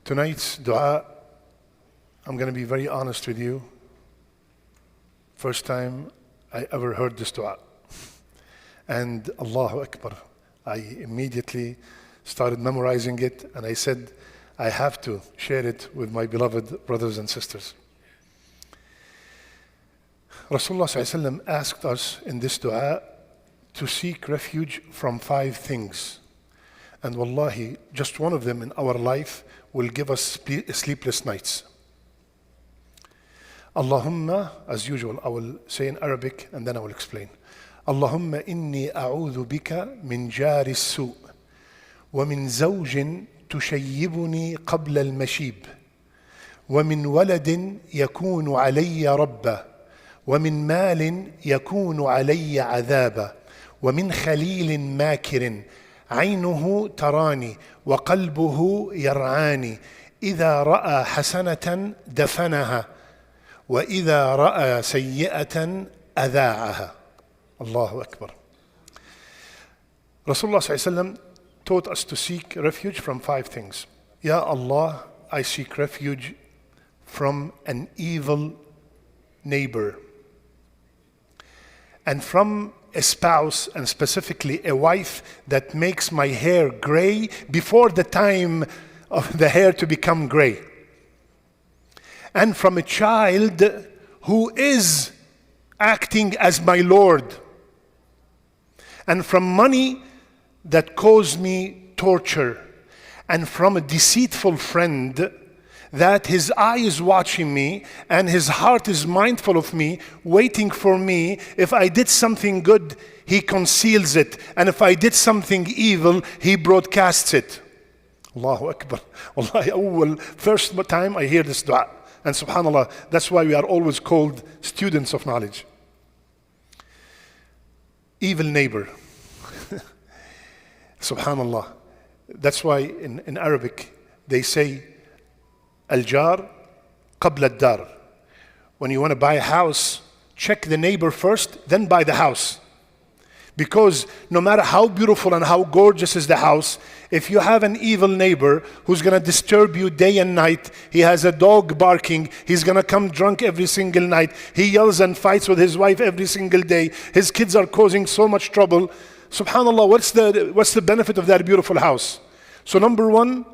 Tonight's dua, I'm going to be very honest with you. First time I ever heard this dua. And Allahu Akbar, I immediately started memorizing it, and I said, I have to share it with my beloved brothers and sisters. Rasulullah ﷺ asked us in this dua to seek refuge from 5 things. And wallahi, just one of them in our life will give us sleepless nights. Allahumma, as usual, I will say in Arabic and then I will explain. Allahumma inni a'udhu bika min jari as-su' wa min zawjin tushayyibuni qabla al-mashib wa min waladin yakunu alayya rabba wa min malin yakunu alayya adhaba wa min khalilin makirin عينه تراني وقلبه يرعاني إذا رأى حسنة دفنها وإذا رأى سيئة أذاعها. Allahu Akbar. Rasulullah ﷺ taught us to seek refuge from 5 things. Ya Allah, I seek refuge from an evil neighbor and from a spouse, and specifically a wife, that makes my hair gray before the time of the hair to become gray. And from a child who is acting as my Lord. And from money that cause me torture. And from a deceitful friend that his eye is watching me and his heart is mindful of me, waiting for me. If I did something good, he conceals it. And if I did something evil, he broadcasts it. Allahu Akbar. Wallahi, first time I hear this dua. And subhanAllah, that's why we are always called students of knowledge. Evil neighbor. Subhanallah. That's why in Arabic they say, Al-jar qabla ad-dar. When you want to buy a house, check the neighbor first, then buy the house. Because no matter how beautiful and how gorgeous is the house, if you have an evil neighbor who's going to disturb you day and night, he has a dog barking, he's going to come drunk every single night, he yells and fights with his wife every single day, his kids are causing so much trouble. Subhanallah, what's the benefit of that beautiful house? So number 1,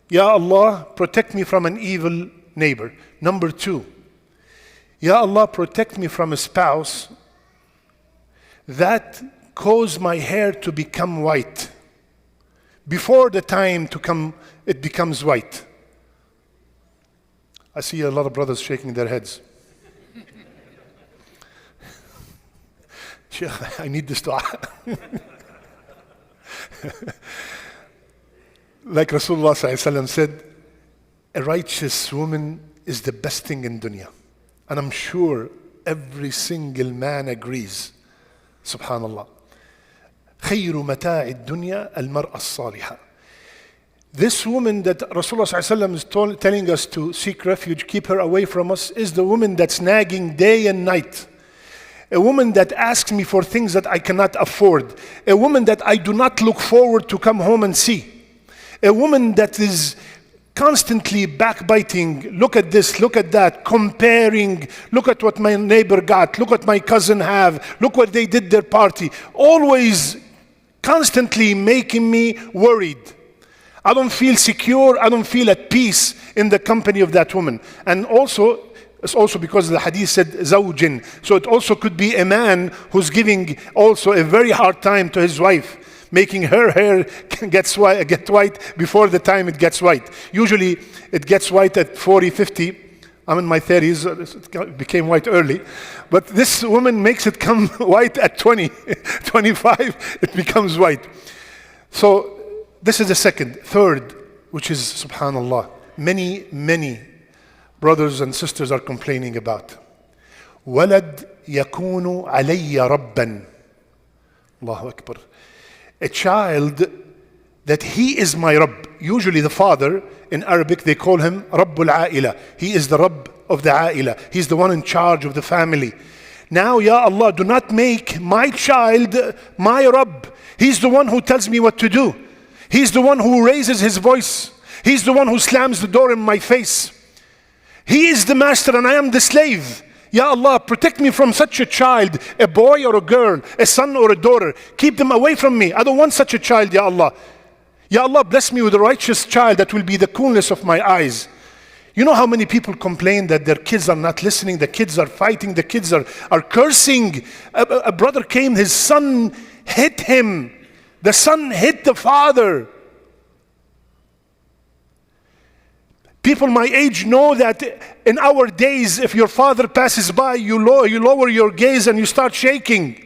Ya Allah, protect me from an evil neighbor. Number 2, Ya Allah, protect me from a spouse that caused my hair to become white. Before the time to come, it becomes white. I see a lot of brothers shaking their heads. Shaykh, I need this dua. Like Rasulullah ﷺ said, a righteous woman is the best thing in dunya. And I'm sure every single man agrees. Subhanallah. خير متاع الدنيا المرأة الصالحة. This woman that Rasulullah ﷺ is telling us to seek refuge, keep her away from us, is the woman that's nagging day and night. A woman that asks me for things that I cannot afford. A woman that I do not look forward to come home and see. A woman that is constantly backbiting, look at this, look at that, comparing, look at what my neighbor got, look what my cousin have, look what they did their party. Always, constantly making me worried. I don't feel secure, I don't feel at peace in the company of that woman. And also, it's also because the hadith said zawjin. So it also could be a man who's giving also a very hard time to his wife, making her hair get white before the time it gets white. Usually it gets white at 40, 50. I'm in my 30s, it became white early. But this woman makes it come white at 20, 25, it becomes white. So this is the second. Third, which is subhanallah, many brothers and sisters are complaining about. وَلَدْ يَكُونُ عَلَيَّ رَبًّا. Allahu Akbar. A child that he is my Rabb. Usually the father, in Arabic they call him Rabbul A'ila. He is the Rabb of the A'ila. He's the one in charge of the family. Now, Ya Allah, do not make my child my Rabb. He's the one who tells me what to do. He's the one who raises his voice. He's the one who slams the door in my face. He is the master and I am the slave. Ya Allah, protect me from such a child, a boy or a girl, a son or a daughter. Keep them away from me. I don't want such a child, Ya Allah. Ya Allah, bless me with a righteous child that will be the coolness of my eyes. You know how many people complain that their kids are not listening, the kids are fighting, the kids are cursing. A brother came, his son hit him. The son hit the father. People my age know that in our days, if your father passes by, you lower your gaze and you start shaking.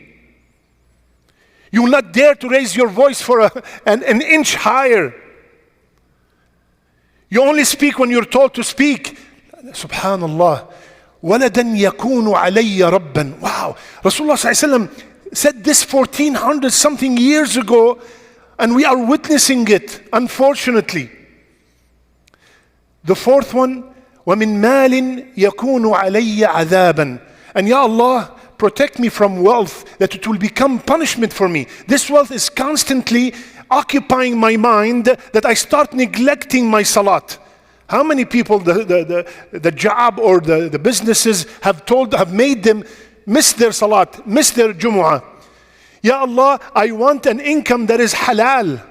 You will not dare to raise your voice for an inch higher. You only speak when you're told to speak. Subhanallah. وَلَدًا يَكُونُ عَلَيَّ رَبًّا. Wow. Rasulullah ﷺ said this 1400 something years ago, and we are witnessing it, unfortunately. The fourth one, وَمِن مَالٍ يَكُونُ عَلَيَّ عَذَابًا. And Ya Allah, protect me from wealth that it will become punishment for me. This wealth is constantly occupying my mind that I start neglecting my salat. How many people the job or the businesses have made them miss their salat, miss their Jumu'ah. Ya Allah, I want an income that is halal.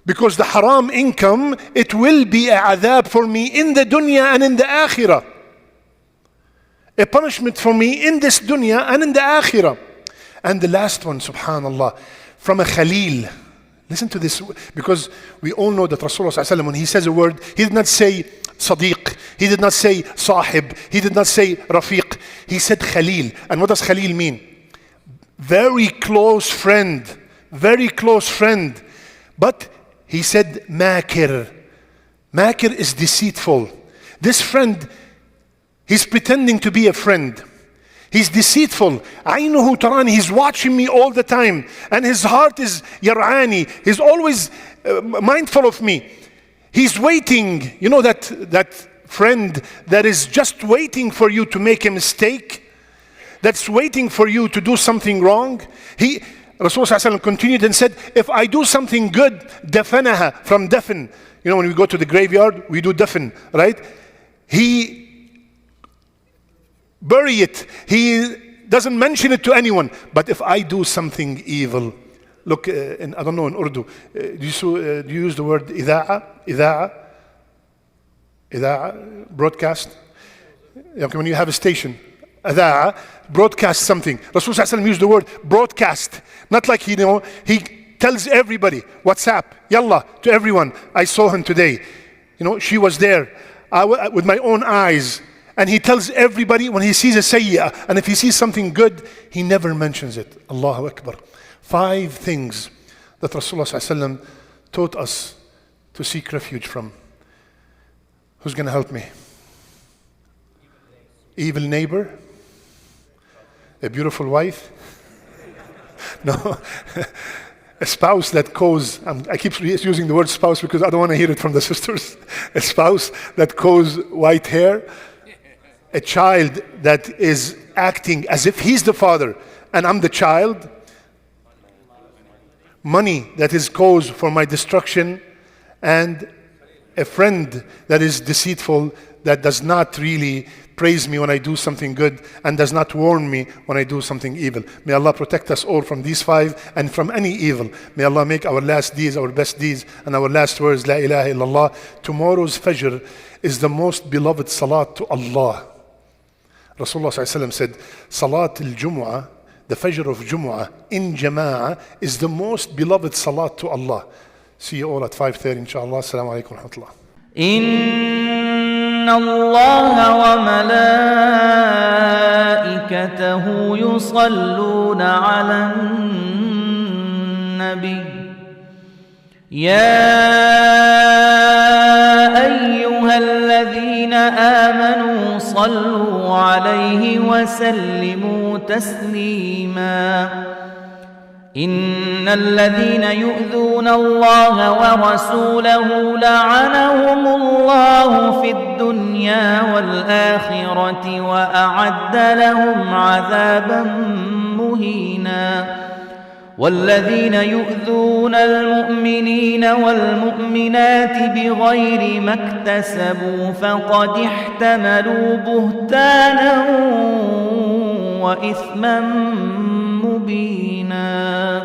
Because the haram income, it will be a adhab for me in the dunya and in the akhirah. A punishment for me in this dunya and in the akhirah. And the last one, subhanallah, from a khalil. Listen to this, because we all know that Rasulullah ﷺ, when he says a word, he did not say sadiq, he did not say sahib, he did not say rafiq, he said khalil. And what does khalil mean? Very close friend, very close friend. But he said makir. Makir is deceitful. This friend, he's pretending to be a friend. He's deceitful. Aynuhu tarani. He's watching me all the time. And his heart is yar'ani. He's always mindful of me. He's waiting. You know that friend that is just waiting for you to make a mistake? That's waiting for you to do something wrong? Rasulullah ﷺ continued and said, if I do something good, dafanaha, from dafn. You know, when we go to the graveyard, we do dafn, right? He bury it. He doesn't mention it to anyone. But if I do something evil, look, I don't know in Urdu, do you use the word ida'a? Ida'a, broadcast? Okay, when you have a station, ida'a, broadcast something. Rasulullah ﷺ used the word broadcast. Not like, he tells everybody, WhatsApp, yalla, to everyone. I saw him today. She was there with my own eyes. And he tells everybody when he sees a sayyah, and if he sees something good, he never mentions it. Allahu Akbar. 5 things that Rasulullah ﷺ taught us to seek refuge from. Who's going to help me? Evil neighbor? A beautiful wife? No. A spouse that I keep using the word spouse because I don't want to hear it from the sisters. A spouse that caused white hair. A child that is acting as if he's the father and I'm the child. Money that is cause for my destruction. And a friend that is deceitful, that does not really praise me when I do something good and does not warn me when I do something evil. May Allah protect us all from these 5 and from any evil. May Allah make our last deeds our best deeds and our last words, La ilaha illallah. Tomorrow's Fajr is the most beloved salat to Allah. Rasulullah ﷺ said, Salat al-Jumu'ah, the Fajr of Jumu'ah in Jama'ah is the most beloved salat to Allah. See you all at 5:30 inshallah. Assalamu alaikum wa rahmatullah. Inna Allah wa malaikatahu yusalluna ala nabi. أيها الذين آمنوا صلوا عليه وسلموا تسليما إن الذين يؤذون الله ورسوله لعنهم الله في الدنيا والآخرة وأعد لهم عذابا مهينا والذين يؤذون المؤمنين والمؤمنات بغير ما اكتسبوا فقد احتملوا بهتانا وإثما مبينا.